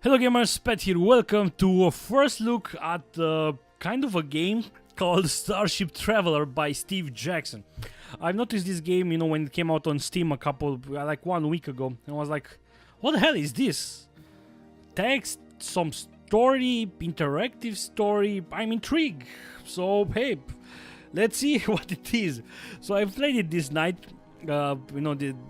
Hello gamers, Pet here. Welcome to a first look at kind of a game called Starship Traveller by Steve Jackson. I've noticed this game, when it came out on Steam like 1 week ago, and I was like, what the hell is this? Text, some story, interactive story, I'm intrigued. So hey, let's see what it is. So I played it this night.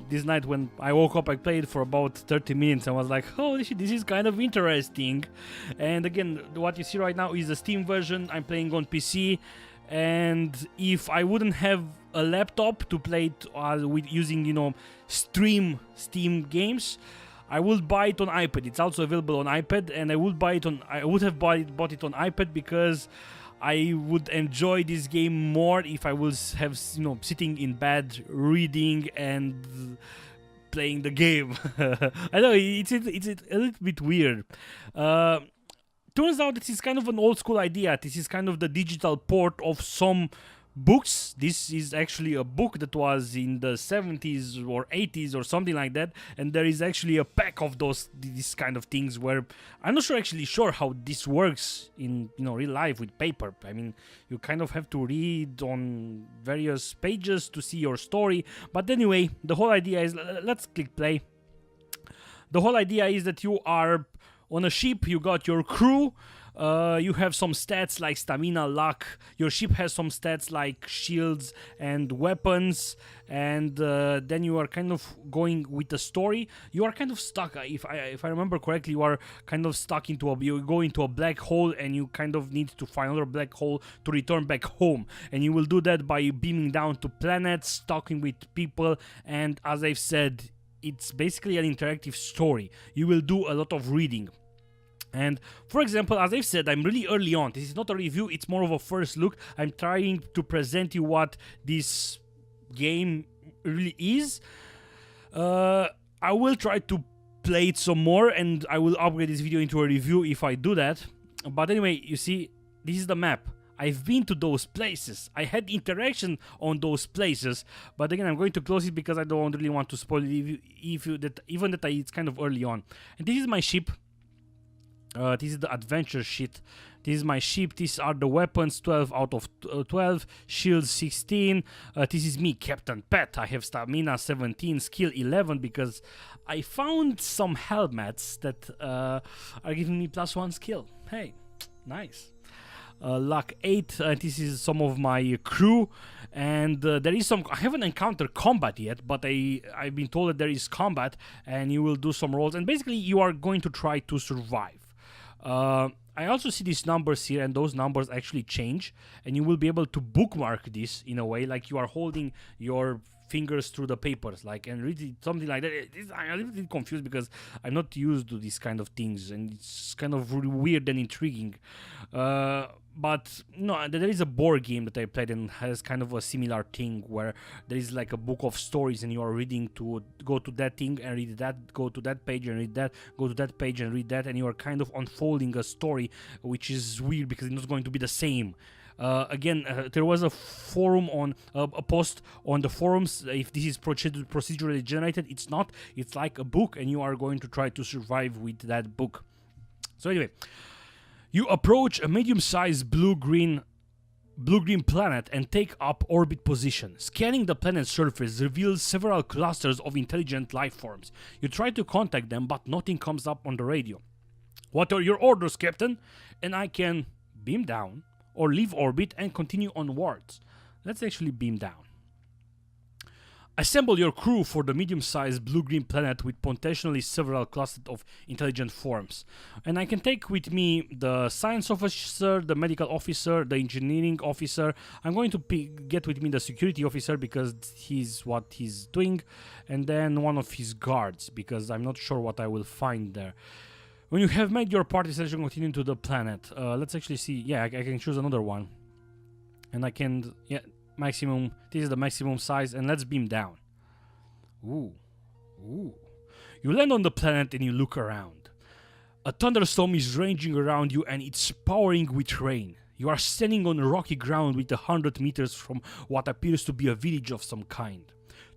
This night when I woke up, I played for about 30 minutes and was like, holy shit, this is kind of interesting. And again, what you see right now is the Steam version. I'm playing on PC, and if I wouldn't have a laptop to play it with using, Steam games, I would buy it on iPad. It's also available on iPad, and I would have bought it on iPad because I would enjoy this game more if I was sitting in bed reading and playing the game. I know it's a little bit weird. Turns out this is kind of an old school idea. This is kind of the digital port of some books. This is actually a book that was in the 70s or 80s or something like that, and there is actually a pack of these kind of things where I'm not sure how this works in real life with paper. I mean, you kind of have to read on various pages to see your story, but anyway, the whole idea is, let's click play. The whole idea is that you are on a ship, you got your crew. You have some stats like stamina, luck. Your ship has some stats like shields and weapons, and then you are kind of going with the story. You are kind of stuck. If I remember correctly, you are kind of stuck you go into a black hole, and you kind of need to find another black hole to return back home. And you will do that by beaming down to planets, talking with people, and as I've said, it's basically an interactive story. You will do a lot of reading. And for example, as I've said, I'm really early on. This is not a review, it's more of a first look. I'm trying to present you what this game really is. I will try to play it some more, and I will upgrade this video into a review if I do that. But anyway, you see, this is the map. I've been to those places. I had interaction on those places. But again, I'm going to close it because I don't really want to spoil it, it's kind of early on. And this is my ship. This is the adventure shit. This is my ship. These are the weapons, 12 out of 12. Shields 16. This is me, Captain Pet. I have stamina 17, skill 11 because I found some helmets that are giving me +1 skill. Hey, nice. Luck 8. This is some of my crew, and there is some. I haven't encountered combat yet, but I've been told that there is combat, and you will do some rolls, and basically you are going to try to survive. I also see these numbers here, and those numbers actually change, and you will be able to bookmark this in a way, like you are holding your fingers through the papers, and read it, something like that. I'm a little bit confused because I'm not used to these kind of things, and it's kind of really weird and intriguing. But no, there is a board game that I played and has kind of a similar thing where there is like a book of stories, and you are reading to go to that thing and read that, go to that page and read that, go to that page and read that, and you are kind of unfolding a story, which is weird because it's not going to be the same. There was a forum on a post on the forums. If this is procedurally generated, it's not. It's like a book, and you are going to try to survive with that book. So anyway, you approach a medium-sized blue-green planet and take up orbit position. Scanning the planet's surface reveals several clusters of intelligent life forms. You try to contact them, but nothing comes up on the radio. What are your orders, Captain? And I can beam down or leave orbit and continue onwards. Let's actually beam down. Assemble your crew for the medium-sized blue-green planet with potentially several clusters of intelligent forms. And I can take with me the science officer, the medical officer, the engineering officer. I'm going to get with me the security officer because he's what he's doing, and then one of his guards because I'm not sure what I will find there. When you have made your party selection, continue to the planet. Let's actually see. Yeah, I can choose another one. And I can, maximum. This is the maximum size, and let's beam down. Ooh. You land on the planet and you look around. A thunderstorm is raging around you, and it's pouring with rain. You are standing on rocky ground with 100 meters from what appears to be a village of some kind.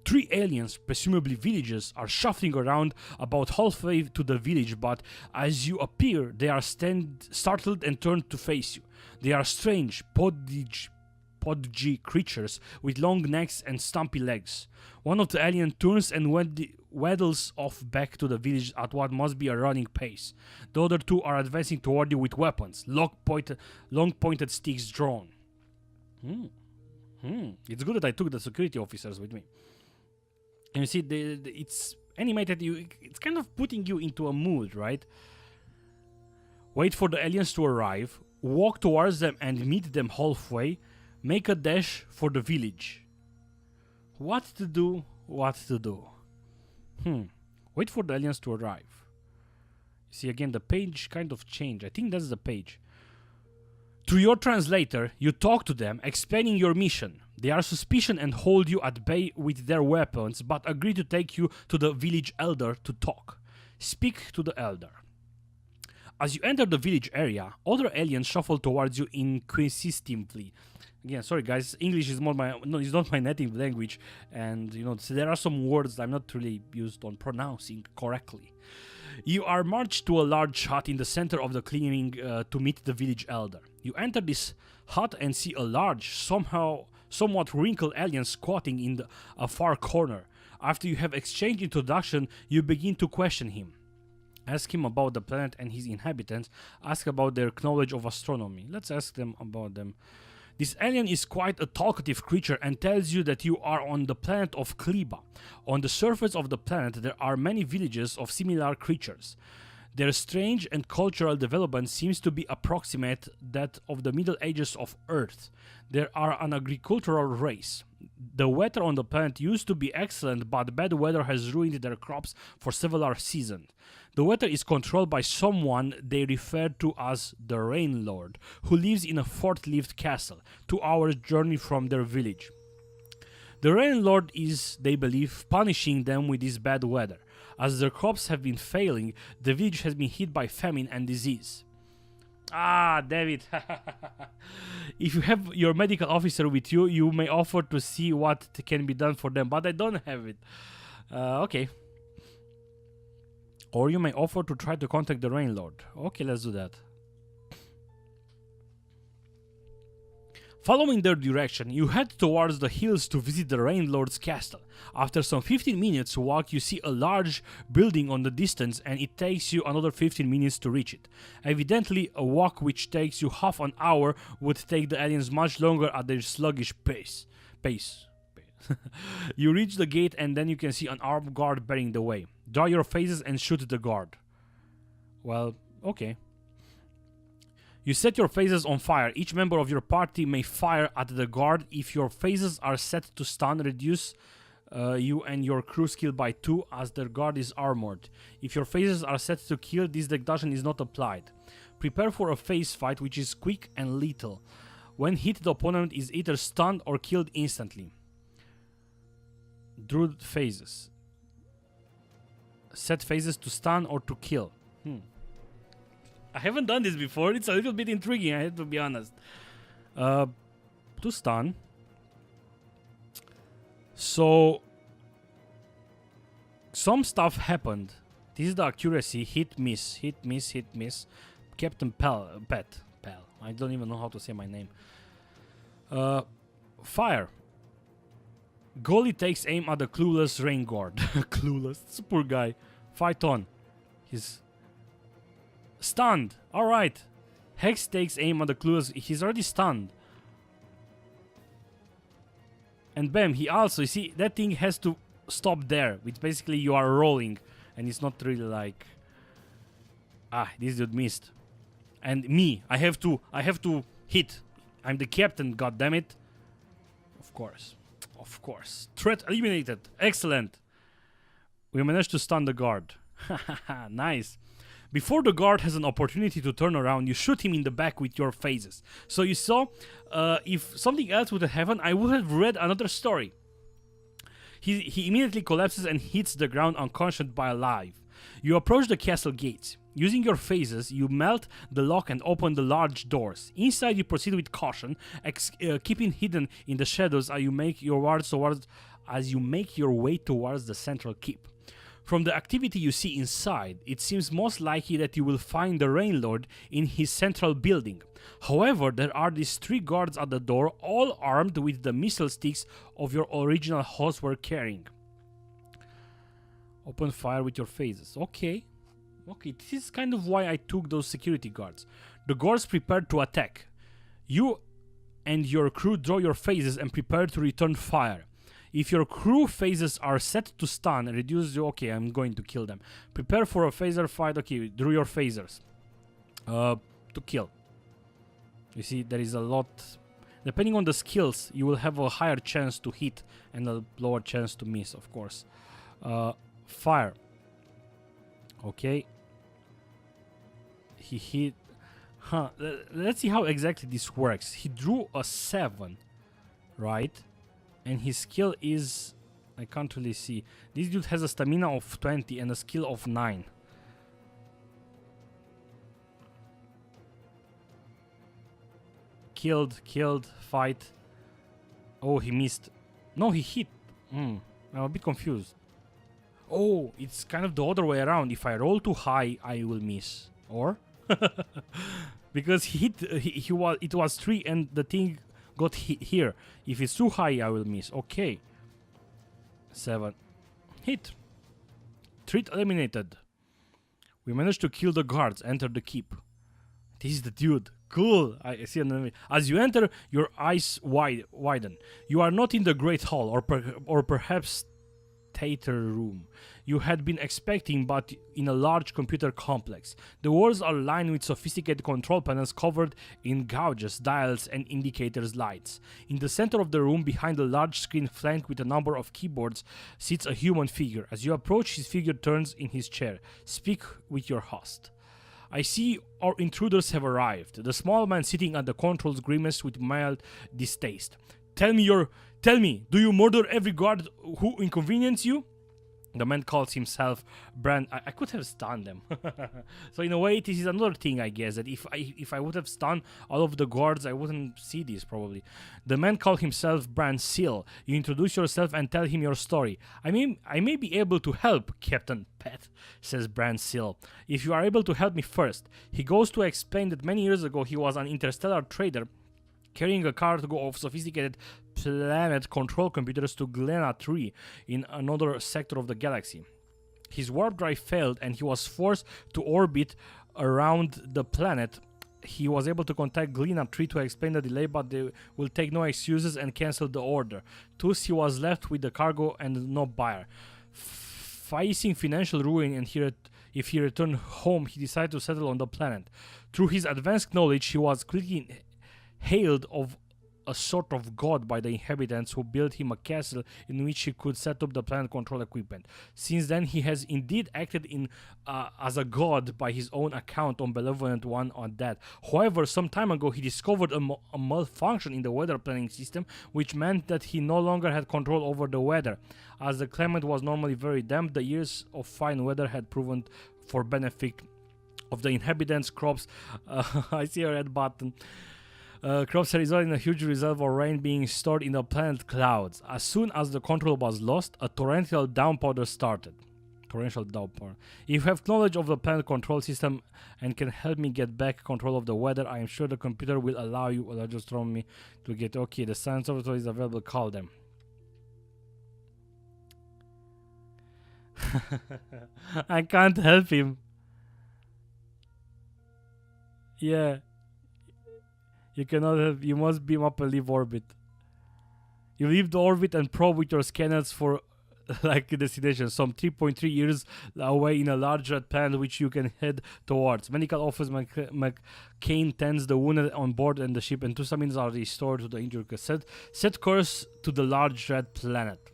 Three aliens, presumably villagers, are shuffling around about halfway to the village, but as you appear, they are startled and turn to face you. They are strange, podgy creatures with long necks and stumpy legs. One of the aliens turns and waddles off back to the village at what must be a running pace. The other two are advancing toward you with weapons, long-pointed sticks drawn. It's good that I took the security officers with me. And you see, it's animated. It's kind of putting you into a mood, right? Wait for the aliens to arrive, walk towards them and meet them halfway, make a dash for the village. What to do? Wait for the aliens to arrive. You see, again, the page kind of changed. I think that's the page. Through your translator, you talk to them, explaining your mission. They are suspicious and hold you at bay with their weapons, but agree to take you to the village elder to talk. Speak to the elder. As you enter the village area, other aliens shuffle towards you inquisitively. Again, sorry guys, English is is not my native language, and so there are some words I'm not really used on pronouncing correctly. You are marched to a large hut in the center of the clearing to meet the village elder. You enter this hut and see a large, somewhat wrinkled alien squatting in a far corner. After you have exchanged introduction, you begin to question him. Ask him about the planet and his inhabitants. Ask about their knowledge of astronomy. Let's ask them about them. This alien is quite a talkative creature and tells you that you are on the planet of Kliba. On the surface of the planet, there are many villages of similar creatures. Their strange and cultural development seems to be approximate that of the Middle Ages of Earth. They are an agricultural race. The weather on the planet used to be excellent, but bad weather has ruined their crops for several seasons. The weather is controlled by someone they refer to as the Rain Lord, who lives in a fort-lived castle, 2 hours journey from their village. The Rain Lord is, they believe, punishing them with this bad weather. As their crops have been failing, the village has been hit by famine and disease. Ah, David. If you have your medical officer with you, you may offer to see what can be done for them, but I don't have it. Okay. Or you may offer to try to contact the Rain Lord. Okay, let's do that. Following their direction, you head towards the hills to visit the Rain Lord's castle. After some 15 minutes walk, you see a large building on the distance, and it takes you another 15 minutes to reach it. Evidently, a walk which takes you half an hour would take the aliens much longer at their sluggish pace. You reach the gate, and then you can see an armed guard barring the way. Draw your phases and shoot the guard. Well, okay. You set your phases on fire. Each member of your party may fire at the guard. If your phases are set to stun, reduce you and your crew skill by 2 as the guard is armored. If your phases are set to kill, this deduction is not applied. Prepare for a phase fight which is quick and lethal. When hit, the opponent is either stunned or killed instantly. Draw phases. Set phases to stun or to kill. I haven't done this before. It's a little bit intriguing, I have to be honest. To stun. So, some stuff happened. This is the accuracy. Hit, miss. Hit, miss, hit, miss. Captain Pell. I don't even know how to say my name. Fire. Goalie takes aim at the clueless rain guard. Clueless. This poor guy. Fight on. He's stunned. Alright. Hex takes aim at the clueless. He's already stunned. And bam, he also, you see, that thing has to stop there. Which basically you are rolling. And it's not really like... Ah, this dude missed. And me, I have to hit. I'm the captain, goddammit. Of course. Of course. Threat eliminated. Excellent. We managed to stun the guard. Nice. Before the guard has an opportunity to turn around, you shoot him in the back with your phases. So you saw, if something else would have happened, I would have read another story. He immediately collapses and hits the ground unconscious but alive. You approach the castle gates. Using your phases, you melt the lock and open the large doors. Inside, you proceed with caution, keeping hidden in the shadows as you make your way as you make your way towards the central keep. From the activity you see inside, it seems most likely that you will find the Rain Lord in his central building. However, there are these 3 guards at the door, all armed with the missile sticks of your original host were carrying. Open fire with your phases. Okay, this is kind of why I took those security guards. The guards prepared to attack. You and your crew draw your phases and prepare to return fire. If your crew phases are set to stun, reduce you. Okay, I'm going to kill them. Prepare for a phaser fight. Okay, draw your phasers. To kill. You see, there is a lot. Depending on the skills, you will have a higher chance to hit and a lower chance to miss, of course. Fire. Okay. He hit. Let's see how exactly this works. He drew a 7, right? And his skill is, I can't really see. This dude has a stamina of 20 and a skill of 9. Killed, fight. Oh, he missed. No, he hit. I'm a bit confused. Oh, it's kind of the other way around. If I roll too high, I will miss. Or? Because he hit, it was 3 and the thing got hit here. If it's too high, I will miss. Okay. 7. Hit. Threat eliminated. We managed to kill the guards. Enter the keep. This is the dude. Cool. I see an enemy. As you enter, your eyes widen. You are not in the Great Hall or perhaps theater room you had been expecting, but in a large computer complex. The walls are lined with sophisticated control panels covered in gauges, dials, and indicators lights. In the center of the room, behind a large screen flanked with a number of keyboards, sits a human figure. As you approach, his figure turns in his chair. Speak with your host. I see our intruders have arrived. The small man sitting at the controls grimaced with mild distaste. Tell me, do you murder every guard who inconvenience you? The man calls himself Brand. I could have stunned them. So in a way, this is another thing, I guess, that if I would have stunned all of the guards, I wouldn't see this probably. The man called himself Brand Seal. You introduce yourself and tell him your story. I may be able to help, Captain Pet, says Brand Seal, if you are able to help me first. He goes to explain that many years ago he was an interstellar trader carrying a cargo of sophisticated planet control computers to Glenna 3 in another sector of the galaxy. His warp drive failed and he was forced to orbit around the planet. He was able to contact Glenna 3 to explain the delay, but they will take no excuses and cancel the order. Thus, he was left with the cargo and no buyer. Facing financial ruin, and if he returned home, he decided to settle on the planet. Through his advanced knowledge, he was quickly hailed of a sort of god by the inhabitants, who built him a castle in which he could set up the planet control equipment. Since then, he has indeed acted as a god by his own account, on benevolent one on that. However, some time ago, he discovered a malfunction in the weather planning system, which meant that he no longer had control over the weather. As the climate was normally very damp, the years of fine weather had proven for benefit of the inhabitants' crops. I see a red button. Crops resulted in a huge reserve of rain being stored in the planet clouds. As soon as the control was lost, a torrential downpour started. Torrential downpour. If you have knowledge of the planet control system and can help me get back control of the weather, I am sure the computer will allow you. Well, just throw me to get. Okay, the science observatory is available. Call them. I can't help him. Yeah. You cannot have. You must beam up and leave orbit. You leave the orbit and probe with your scanners for like a destination, some 3.3 years away in a large red planet which you can head towards. Medical officer McCain tends the wounded on board and the ship, and 2 summons are restored to the injured. Set course to the large red planet.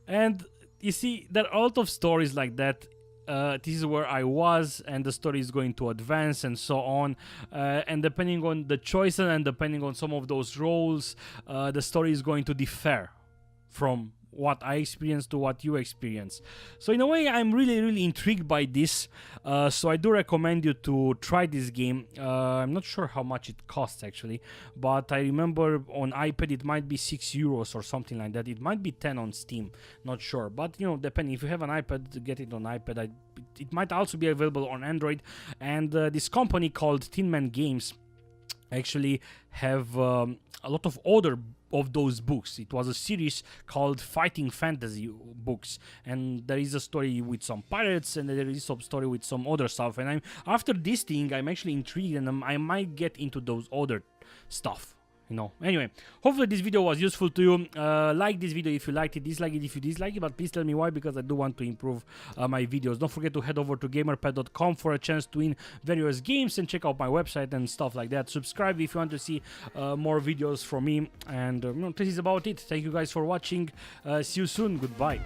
And you see, there are a lot of stories like that. This is where I was, and the story is going to advance and so on, and depending on the choices and depending on some of those roles, the story is going to differ from what I experienced to what you experience. So in a way, I'm really intrigued by this. So I do recommend you to try this game. I'm not sure how much it costs actually, but I remember on iPad it might be €6 or something like that. It might be 10 on Steam, not sure. But you know, depending, if you have an iPad, to get it on iPad. It might also be available on Android. And this company called Tin Man Games actually have a lot of other of those books. It was a series called Fighting Fantasy books, and there is a story with some pirates, and there is some story with some other stuff. And after this thing, I'm actually intrigued, and I might get into those other stuff. You know, anyway, hopefully this video was useful to you. Like this video if you liked it, dislike it if you dislike it, but please tell me why, because I do want to improve my videos. Don't forget to head over to gamerpad.com for a chance to win various games, and check out my website and stuff like that. Subscribe if you want to see more videos from me, and this is about it. Thank you guys for watching. See you soon. Goodbye.